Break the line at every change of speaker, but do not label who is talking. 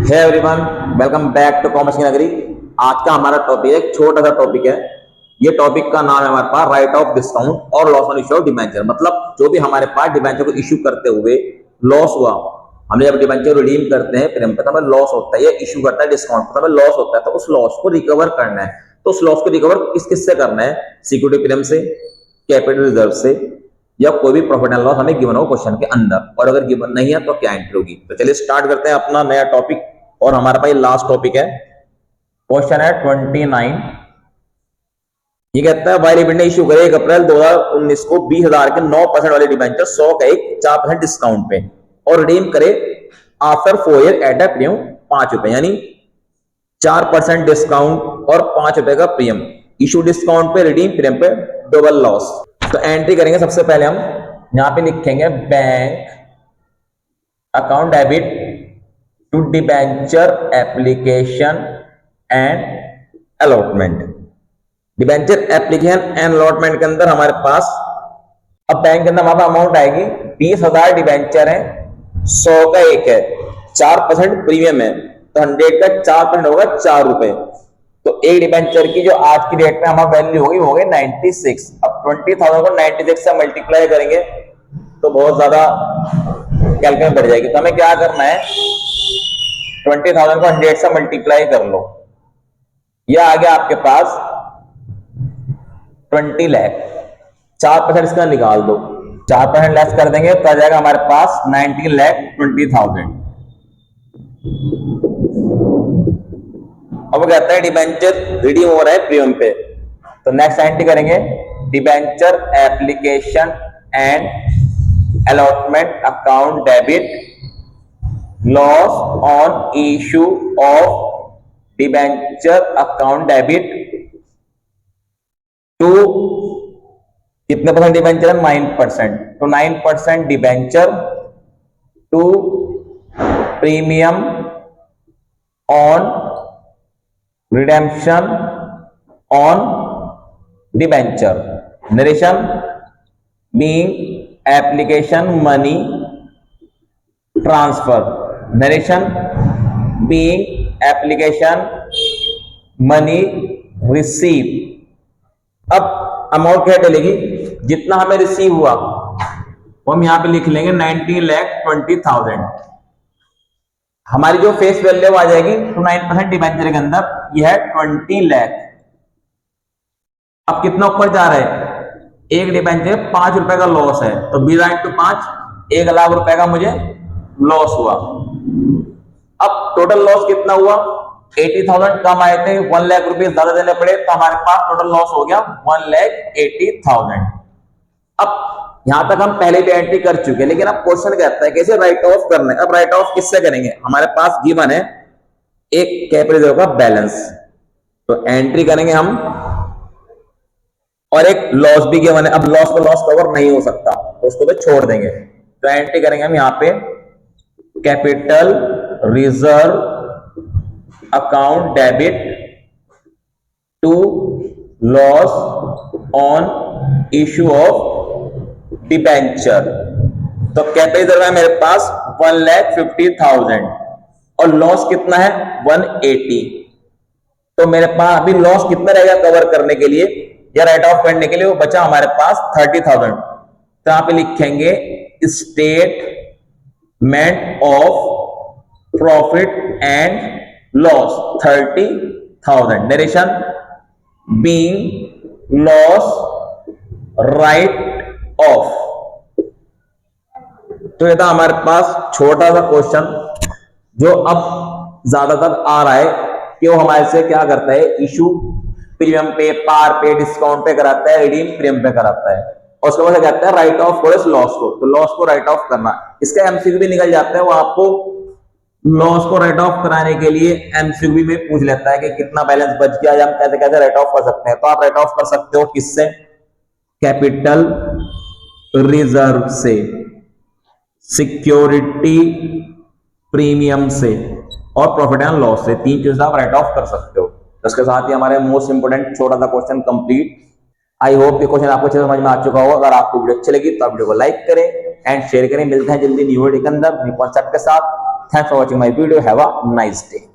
Hey everyone, welcome back to commerce की नगरी। आज का हमारा टॉपिक एक छोटा सा टॉपिक है। ये टॉपिक का नाम है हमारे पास राइट ऑफ डिस्काउंट और loss on issue of debenture. मतलब जो भी हमारे पास डिबेंचर को इश्यू करते हुए लॉस हुआ, हमने जब डिबेंचर रिडीम करते हैं फिर हम पता हमें लॉस होता है, ये इश्यू करता है डिस्काउंट, पता हमें लॉस होता है, तो उस लॉस को रिकवर करना है। तो उस लॉस को रिकवर किस किस से करना है? सिक्योरिटी प्रीमियम से, कैपिटल रिजर्व से, या कोई भी प्रॉफिट एंड लॉस हमें गिवन हो क्वेश्चन के अंदर, और अगर गिवन नहीं है तो क्या एंट्री होगी। तो चलिए स्टार्ट करते हैं अपना नया टॉपिक, और हमारे पास लास्ट टॉपिक है। क्वेश्चन है 29। ये कहता है वाई लिमिट ने इश्यू करे 1 अप्रैल 2019 को 20,000 के 9% वाले डिबेंचर 100 का एक 4% डिस्काउंट पे, और रिडीम करे after 4 year at a premium 5 रुपए, यानी 4% डिस्काउंट और 5 रुपए का प्रीमियम। इशू डिस्काउंट पे, रिडीम प्रीमियम पे, डबल लॉस। तो एंट्री करेंगे सबसे पहले हम यहां पे लिखेंगे bank account debit to debenture application and allotment. Debenture application and allotment के अंदर हमारे पास अब बैंक के अंदर हमारा अमाउंट आएगी 20,000 डिबेंचर है, 100 का एक है, 4% प्रीमियम है, तो 100 का 4% होगा 4 रुपए। तो एक डिबेंचर की जो आज की डेट में हमारा वैल्यू होगी वो होगी 96। अब 20,000 को 96 से मल्टीप्लाई करेंगे तो बहुत ज्यादा कैलकुलेट बढ़ जाएगी। तो हमें क्या करना है, 20,000 को 100 से मल्टीप्लाई कर लो, यह आ गया आपके पास 20 लाख। 4% इसका निकाल दो, 4% लेस कर देंगे तो आ जाएगा हमारे पास 19,20,000। अब वो कहता है डिबेंचर रिडीम हो रहा है प्रीमियम पे, तो नेक्स्ट एंट्री करेंगे debenture application and allotment account debit loss on issue of debenture account debit to कितने परसेंट डिबेंचर है? 9%। तो 9% debenture to premium on redemption on debenture, narration being application money transfer, narration being application money receive. अब amount क्या डलेगी? जितना हमें receive हुआ वो हम यहां पे लिख लेंगे 19,20,000। हमारी जो फेस वैल्यू आ जाएगी तो 9% डिबेंचर के अंदर यह है 20 लाख। अब कितना ऊपर जा रहा है? एक डिबेंचर 5 रुपए का लॉस है, तो 20/5 1 लाख रुपए का मुझे लॉस हुआ। अब टोटल लॉस कितना हुआ? 80,000 कम आए थे, 1 लाख रुपए ज्यादा देने पड़े, तो हमारे पास टोटल लॉस हो गया 1,80,000। अब यहां तक हम पहले भी एंट्री कर चुके हैं, लेकिन अब क्वेश्चन कहता है कैसे राइट ऑफ करना है। अब राइट ऑफ किससे करेंगे? हमारे पास गिवन है एक कैपिटल रिजर्व का बैलेंस, तो एंट्री करेंगे हम, और एक लॉस भी गिवन है। अब लॉस को लॉस कवर नहीं हो सकता तो उसको तो छोड़ देंगे, तो एंट्री करेंगे हम यहां पे capital reserve account debit to loss on issue of debenture. तो कैपिटल रिजर्व है मेरे पास 1,50,000 और लॉस कितना है? 180। तो मेरे पास अभी लॉस कितना रहेगा कवर करने के लिए या राइट ऑफ करने के लिए? वो बचा हमारे पास 30,000। तो यहां पे लिखेंगे statement of profit and loss 30,000, narration being loss right of. तो ये था हमारे पास छोटा सा क्वेश्चन, जो अब ज्यादातर आ रहा है कि वो हमारे से क्या करता है, इशू प्रीमियम पे, पार पे, डिस्काउंट पे कराता है, रिडीम प्रीमियम पे कराता है, और उसके बाद कहता है राइट ऑफ करो इस लॉस को। तो लॉस को राइट ऑफ करना, इसका एमसीक्यू भी निकल जाता है। वो आपको लॉस को राइट ऑफ कराने के लिए एमसीक्यू में पूछ लेता है कि कितना बैलेंस बच गया, या हम कैसे कैसे राइट ऑफ कर सकते हैं। तो आप राइट ऑफ कर सकते हो किससे? कैपिटल रिजर्व से, सिक्योरिटी प्रीमियम से, और प्रॉफिट एंड लॉस से। 3 चीजें आप राइट ऑफ कर सकते हो। इसके साथ ही हमारे मोस्ट इंपोर्टेंट छोटा सा क्वेश्चन कंप्लीट। आई होप ये क्वेश्चन आपको अच्छे समझ में आ चुका होगा। अगर आपको वीडियो अच्छी लगी तो आप वीडियो को लाइक करें एंड शेयर करें। मिलते हैं जल्दी न्यू वीडियो के अंदर न्यू कॉन्सेप्ट के साथ। Thanks for watching my video, have a nice day.